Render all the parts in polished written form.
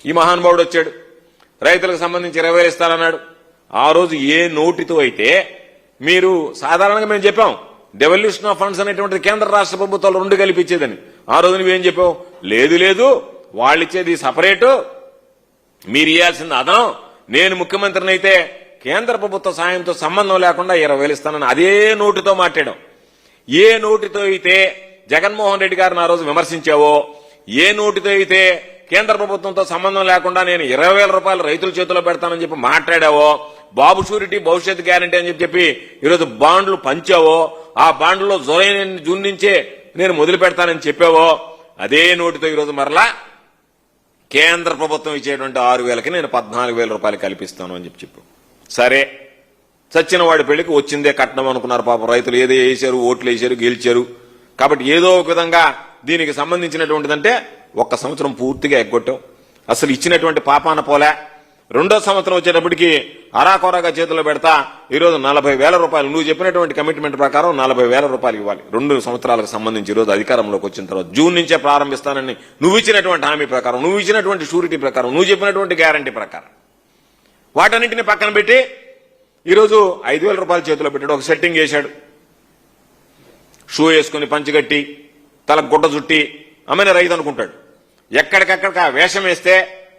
ఈ మహానుభావుడు వచ్చాడు, రైతులకు సంబంధించి 20,000 ఇస్తారన్నాడు. ఆ రోజు ఏ నోటితో అయితే మీరు సాధారణంగా మేము చెప్పాం డెవల్యూషన్ ఆఫ్ ఫండ్స్ అనేటువంటిది కేంద్ర రాష్ట్ర ప్రభుత్వాలు 2 కలిపి ఇచ్చేదని. ఆ రోజు నువ్వేం చెప్పావు? లేదు వాళ్ళు ఇచ్చేది సపరేటు, మీరు ఇవ్వాల్సింది అదనం, నేను ముఖ్యమంత్రిని అయితే కేంద్ర ప్రభుత్వ సాయంతో సంబంధం లేకుండా 20,000 ఇస్తానని అదే నోటితో మాట్లాడాం. ఏ నోటితో అయితే జగన్మోహన్ రెడ్డి గారిని ఆ రోజు విమర్శించావో, ఏ నోటితో అయితే కేంద్ర ప్రభుత్వంతో సంబంధం లేకుండా నేను 20,000 రూపాయలు రైతుల చేతిలో పెడతానని చెప్పి మాట్లాడావో, బాబు షూరిటీ భవిష్యత్ గ్యారంటీ అని చెప్పి ఈరోజు బాండ్లు పంచావో, ఆ బాండ్లో జూన్ నుంచే నేను మొదలు పెడతానని చెప్పావో, అదే నోటితో ఈరోజు మరలా కేంద్ర ప్రభుత్వం ఇచ్చేటువంటి 6,000కి నేను 14,000 రూపాయలు కల్పిస్తాను అని చెప్పు. సరే, చచ్చిన వాడి పెళ్లికి వచ్చిందే కట్నం అనుకున్నారు పాపం రైతులు. ఏదో వేశారు, ఓట్లు వేశారు, గెలిచారు. కాబట్టి ఏదో ఒక విధంగా దీనికి సంబంధించినటువంటిదంటే 1 సంవత్సరం పూర్తిగా ఎగ్గొట్టాం. అసలు ఇచ్చినటువంటి పాపాన పోలే. 2వ సంవత్సరం వచ్చేటప్పటికి అరాకొరాగా చేతిలో పెడతా ఈరోజు 40,000 రూపాయలు నువ్వు చెప్పినటువంటి కమిట్మెంట్ ప్రకారం 40,000 రూపాయలు ఇవ్వాలి 2 సంవత్సరాలకు సంబంధించి. ఈరోజు అధికారంలోకి వచ్చిన తర్వాత జూన్ నుంచే ప్రారంభిస్తానని నువ్వు ఇచ్చినటువంటి హామీ ప్రకారం, నువ్వు ఇచ్చినటువంటి షూరిటీ ప్రకారం, నువ్వు చెప్పినటువంటి గ్యారంటీ ప్రకారం వాటన్నింటినీ పక్కన పెట్టి ఈరోజు 5,000 రూపాయలు చేతిలో పెట్టాడు. ఒక సెట్టింగ్ చేశాడు, షూ వేసుకుని పంచిగట్టి తలకు గుడ్డ చుట్టి అమ్మైన రైతు అనుకుంటాడు. ఎక్కడికక్కడికి ఆ వేషం వేస్తే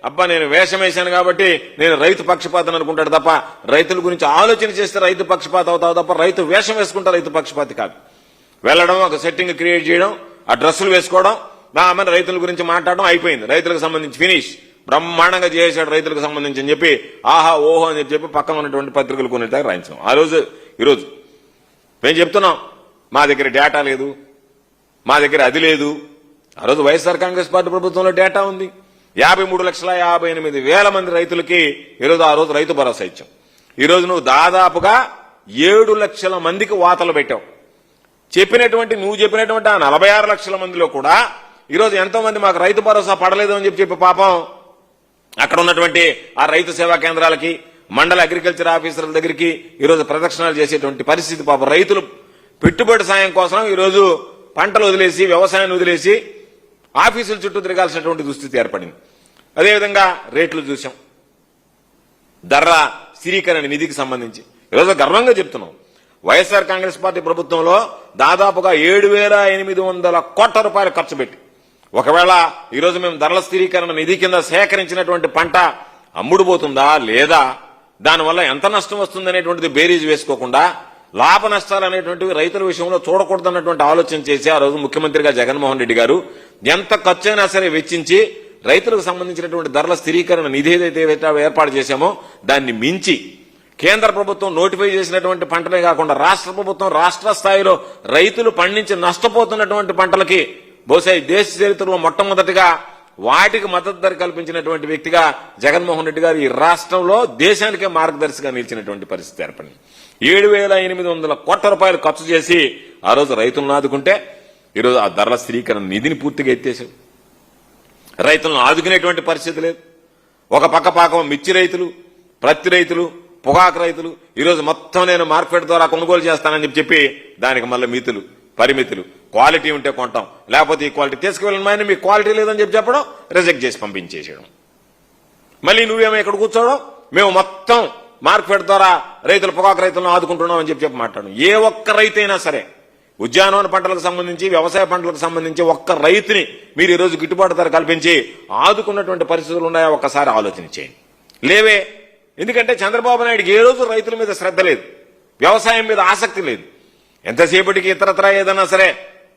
అబ్బా నేను వేషం వేశాను కాబట్టి నేను రైతు పక్షపాతం అనుకుంటాడు తప్ప రైతుల గురించి ఆలోచన చేస్తే రైతు పక్షపాతం అవుతావు తప్ప రైతు వేషం వేసుకుంటా రైతు పక్షపాతి కాదు. వెళ్లడం, ఒక సెట్టింగ్ క్రియేట్ చేయడం, ఆ డ్రెస్సులు వేసుకోవడం, ఆమె రైతుల గురించి మాట్లాడడం అయిపోయింది. రైతులకు సంబంధించి ఫినిష్, బ్రహ్మాండంగా చేశాడు రైతులకు సంబంధించి అని చెప్పి ఆహా ఓహో అని చెప్పి పక్కన ఉన్నటువంటి పత్రికలు కొన్ని దగ్గర రాయించాం. ఆ రోజు ఈరోజు మేము చెప్తున్నాం మా దగ్గర డేటా లేదు, మా దగ్గర అది లేదు. ఆ రోజు వైఎస్ఆర్ కాంగ్రెస్ పార్టీ ప్రభుత్వంలో డేటా ఉంది. 53,58,000 మంది రైతులకి ఈరోజు ఆ రోజు రైతు భరోసా ఇచ్చాం. ఈరోజు నువ్వు దాదాపుగా 7 లక్షల మందికి వాతలు పెట్టావు. నువ్వు చెప్పినటువంటి ఆ 46 లక్షల మందిలో కూడా ఈరోజు ఎంతో మంది మాకు రైతు భరోసా పడలేదు అని చెప్పి పాపం అక్కడ ఉన్నటువంటి ఆ రైతు సేవా కేంద్రాలకి, మండల అగ్రికల్చర్ ఆఫీసర్ల దగ్గరికి ఈరోజు ప్రదక్షిణాలు చేసేటువంటి పరిస్థితి. పాపం రైతులు పెట్టుబడి సాయం కోసం ఈరోజు పంటలు వదిలేసి, వ్యవసాయాన్ని వదిలేసి ఆఫీసుల చుట్టూ తిరగాల్సినటువంటి దుస్థితి ఏర్పడింది. అదేవిధంగా రేట్లు చూసాం. ధరల స్థిరీకరణ నిధికి సంబంధించి ఈరోజు గర్వంగా చెప్తున్నాం వైఎస్ఆర్ కాంగ్రెస్ పార్టీ ప్రభుత్వంలో దాదాపుగా 7,800 కోట్ల రూపాయలు ఖర్చు పెట్టి, ఒకవేళ ఈరోజు మేము ధరల స్థిరీకరణ నిధి కింద సేకరించినటువంటి పంట అమ్ముడుపోతుందా లేదా, దానివల్ల ఎంత నష్టం వస్తుందనేటువంటిది బేరీజ్ వేసుకోకుండా లాభ నష్టాలు అనేటువంటివి రైతుల విషయంలో చూడకూడదన్నటువంటి ఆలోచన చేసి ఆ రోజు ముఖ్యమంత్రిగా జగన్మోహన్ రెడ్డి గారు ఎంత ఖర్చైనా సరే వెచ్చించి రైతులకు సంబంధించినటువంటి ధరల స్థిరీకరణ నిధి ఏదైతే ఏర్పాటు చేశామో దాన్ని మించి కేంద్ర ప్రభుత్వం నోటిఫై చేసినటువంటి పంటలే కాకుండా రాష్ట్ర ప్రభుత్వం రాష్ట్ర స్థాయిలో రైతులు పండించి నష్టపోతున్నటువంటి పంటలకి బహుశా దేశ చరిత్రలో మొట్టమొదటిగా వాటికి మద్దతు ధర కల్పించినటువంటి వ్యక్తిగా జగన్మోహన్ రెడ్డి గారు ఈ రాష్ట్రంలో దేశానికే మార్గదర్శిగా నిలిచినటువంటి పరిస్థితి ఏర్పడింది. 7,800 కోట్ల రూపాయలు ఖర్చు చేసి ఆ రోజు రైతులను ఆదుకుంటే ఈరోజు ఆ ధరల స్థిరీకరణ నిధిని పూర్తిగా ఎత్తేసారు. రైతులను ఆదుకునేటువంటి పరిస్థితి లేదు. ఒక పక్క పాకం మిర్చి రైతులు, ప్రత్తి రైతులు, పొగాకు రైతులు ఈరోజు మొత్తం నేను మార్కెట్ ద్వారా కొనుగోలు చేస్తానని చెప్పి దానికి మళ్ళీ మితులు, పరిమితులు, క్వాలిటీ ఉంటే కొంటాం, లేకపోతే ఈ క్వాలిటీ తీసుకువెళ్ళమని మీకు క్వాలిటీ లేదని చెప్పడం, రిజెక్ట్ చేసి పంపించేసేయడం. మళ్ళీ నువ్వేమో ఇక్కడ కూర్చోవడం, మేము మొత్తం మార్కెట్ ద్వారా రైతులు, పొగాకు రైతులను ఆదుకుంటున్నాం అని చెప్పి మాట్లాడడం. ఏ ఒక్క రైతు అయినా సరే ఉద్యానవన పంటలకు సంబంధించి, వ్యవసాయ పంటలకు సంబంధించి ఒక్క రైతుని మీరు ఈరోజు గిట్టుబాటు ధర కల్పించి ఆదుకున్నటువంటి పరిస్థితులు ఉన్నాయా ఒక్కసారి ఆలోచన చేయండి. లేవే. ఎందుకంటే చంద్రబాబు నాయుడుకి ఏ రోజు రైతుల మీద శ్రద్ధ లేదు, వ్యవసాయం మీద ఆసక్తి లేదు. ఎంతసేపటికి ఇతరత్రా ఏదన్నా సరే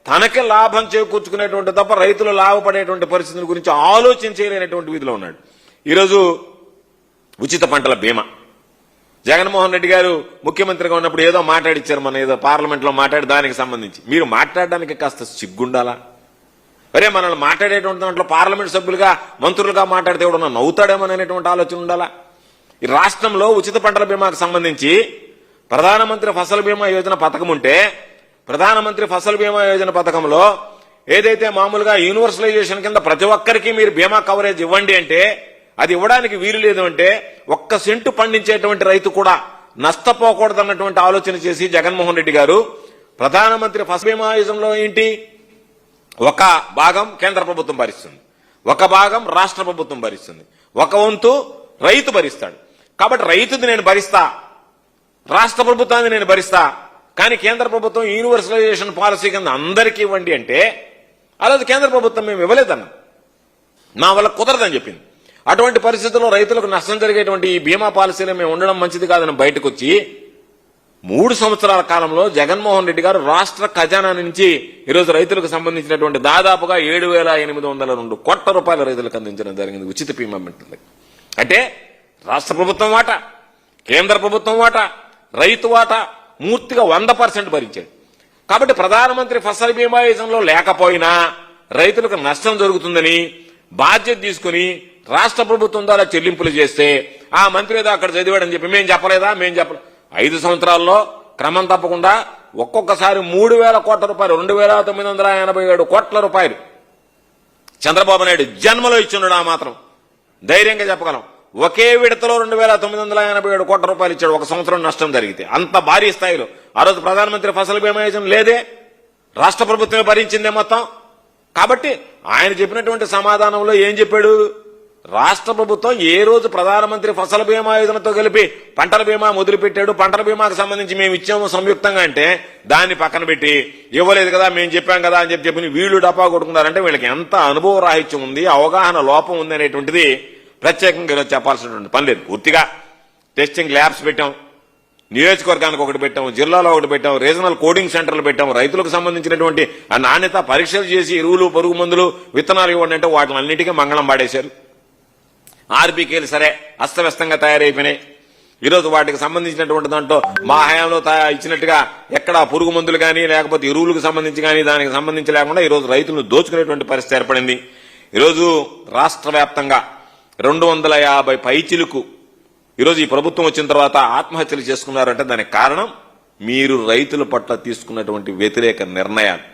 తనకి లాభం చేకూర్చుకునేటువంటి తప్ప రైతులు లాభపడేటువంటి పరిస్థితుల గురించి ఆలోచన చేయలేనటువంటి విధిలో ఉన్నాడు. ఈరోజు ఉచిత పంటల బీమా జగన్మోహన్ రెడ్డి గారు ముఖ్యమంత్రిగా ఉన్నప్పుడు ఏదో మాట్లాడిచ్చారు, మన ఏదో పార్లమెంట్ లో మాట్లాడి దానికి సంబంధించి. మీరు మాట్లాడడానికి కాస్త సిగ్గుండాలా? అరే మనల్ని మాట్లాడేటువంటి దాంట్లో పార్లమెంట్ సభ్యులుగా, మంత్రులుగా మాట్లాడితే ఎవడన్నా నవ్వుతాడేమోననేటువంటి ఆలోచన ఉండాలా? ఈ రాష్ట్రంలో ఉచిత పంటల బీమాకు సంబంధించి ప్రధానమంత్రి ఫసల్ బీమా యోజన పథకం ఉంటే, ప్రధానమంత్రి ఫసల్ బీమా యోజన పథకంలో ఏదైతే మామూలుగా యూనివర్సలైజేషన్ కింద ప్రతి ఒక్కరికి మీరు బీమా కవరేజ్ ఇవ్వండి అంటే అది ఇవ్వడానికి వీలు లేదు అంటే 1 సెంటు పండించేటువంటి రైతు కూడా నష్టపోకూడదన్నటువంటి ఆలోచన చేసి జగన్మోహన్ రెడ్డి గారు ప్రధానమంత్రి ఫసల్ బీమా యోజనలో ఏంటి, ఒక భాగం కేంద్ర ప్రభుత్వం భరిస్తుంది, ఒక భాగం రాష్ట్ర ప్రభుత్వం భరిస్తుంది. ఒక వంతు రైతు భరిస్తాడు. కాబట్టి రైతుది నేను భరిస్తా, రాష్ట్ర ప్రభుత్వాన్ని నేను భరిస్తా, కానీ కేంద్ర ప్రభుత్వం యూనివర్సలైజేషన్ పాలసీ కింద అందరికీ ఇవ్వండి అంటే ఆ రోజు కేంద్ర ప్రభుత్వం మేము ఇవ్వలేదన్న, నా వల్ల కుదరదని చెప్పింది. అటువంటి పరిస్థితుల్లో రైతులకు నష్టం జరిగేటువంటి ఈ బీమా పాలసీలో మేము ఉండడం మంచిది కాదని బయటకు వచ్చి 3 సంవత్సరాల కాలంలో జగన్మోహన్ రెడ్డి గారు రాష్ట్ర ఖజానా నుంచి ఈరోజు రైతులకు సంబంధించినటువంటి దాదాపుగా 7,802 కోట్ల రూపాయల రైతులకు అందించడం జరిగింది ఉచిత బీమా. అంటే రాష్ట్ర ప్రభుత్వం వాటా, కేంద్ర ప్రభుత్వం వాటా, రైతు వాటా పూర్తిగా 100% భరించాడు. కాబట్టి ప్రధానమంత్రి ఫసల్ బీమా యోజనలో లేకపోయినా రైతులకు నష్టం జరుగుతుందని బాధ్యత తీసుకుని రాష్ట్ర ప్రభుత్వం ద్వారా చెల్లింపులు చేస్తే ఆ మంత్రి ఏదో అక్కడ చదివాడని చెప్పి మేము చెప్పలేదా, 5 సంవత్సరాల్లో క్రమం తప్పకుండా ఒక్కొక్కసారి 3,000 కోట్ల రూపాయలు, 2,987 కోట్ల రూపాయలు చంద్రబాబు నాయుడు జన్మలో ఇచ్చున్నాడు. ఆ మాత్రం ధైర్యంగా చెప్పగలం. ఒకే విడతలో 2,987 కోట్ల రూపాయలు ఇచ్చాడు ఒక సంవత్సరం నష్టం జరిగితే. అంత భారీ స్థాయిలో ఆ రోజు ప్రధానమంత్రి ఫసల్ బీమా యోజన లేదే, రాష్ట్ర ప్రభుత్వమే భరించిందే మొత్తం. కాబట్టి ఆయన చెప్పినటువంటి సమాధానంలో ఏం చెప్పాడు, రాష్ట్ర ప్రభుత్వం ఏ రోజు ప్రధానమంత్రి ఫసల్ బీమా యోజనతో కలిపి పంటల బీమా మొదలుపెట్టాడు, పంటల బీమాకు సంబంధించి మేము ఇచ్చాము సంయుక్తంగా అంటే దాన్ని పక్కన పెట్టి ఇవ్వలేదు కదా మేము చెప్పాం కదా అని చెప్పి వీళ్ళు డబ్బా కొట్టుకున్నారంటే వీళ్ళకి ఎంత అనుభవ రాహిత్యం ఉంది, అవగాహన లోపం ఉంది అనేటువంటిది ప్రత్యేకంగా ఈరోజు చెప్పాల్సినటువంటి పని లేదు. పూర్తిగా టెస్టింగ్ ల్యాబ్స్ పెట్టాం, నియోజకవర్గానికి ఒకటి పెట్టాం, జిల్లాలో ఒకటి పెట్టాం, రీజనల్ కోడింగ్ సెంటర్లు పెట్టాం, రైతులకు సంబంధించినటువంటి ఆ నాణ్యత పరీక్షలు చేసి ఎరువులు, పరుగు మందులు, విత్తనాలు ఇవ్వండి అంటే వాటిని అన్నిటికీ మంగళం పాడేశారు. ఆర్బీకేలు సరే అస్తవ్యస్తంగా తయారైపోయినాయి. ఈరోజు వాటికి సంబంధించినటువంటి దాంట్లో మా హయాంలో ఇచ్చినట్టుగా ఎక్కడ పురుగు మందులు కానీ లేకపోతే ఎరువులకు సంబంధించి కానీ దానికి సంబంధించి లేకుండా ఈరోజు రైతులను దోచుకునేటువంటి పరిస్థితి ఏర్పడింది. ఈరోజు రాష్ట్ర వ్యాప్తంగా 250 పైచిలకు ఈరోజు ఈ ప్రభుత్వం వచ్చిన తర్వాత ఆత్మహత్యలు చేసుకున్నారంటే దానికి కారణం మీరు రైతుల పట్ల తీసుకున్నటువంటి వ్యతిరేక నిర్ణయాలు.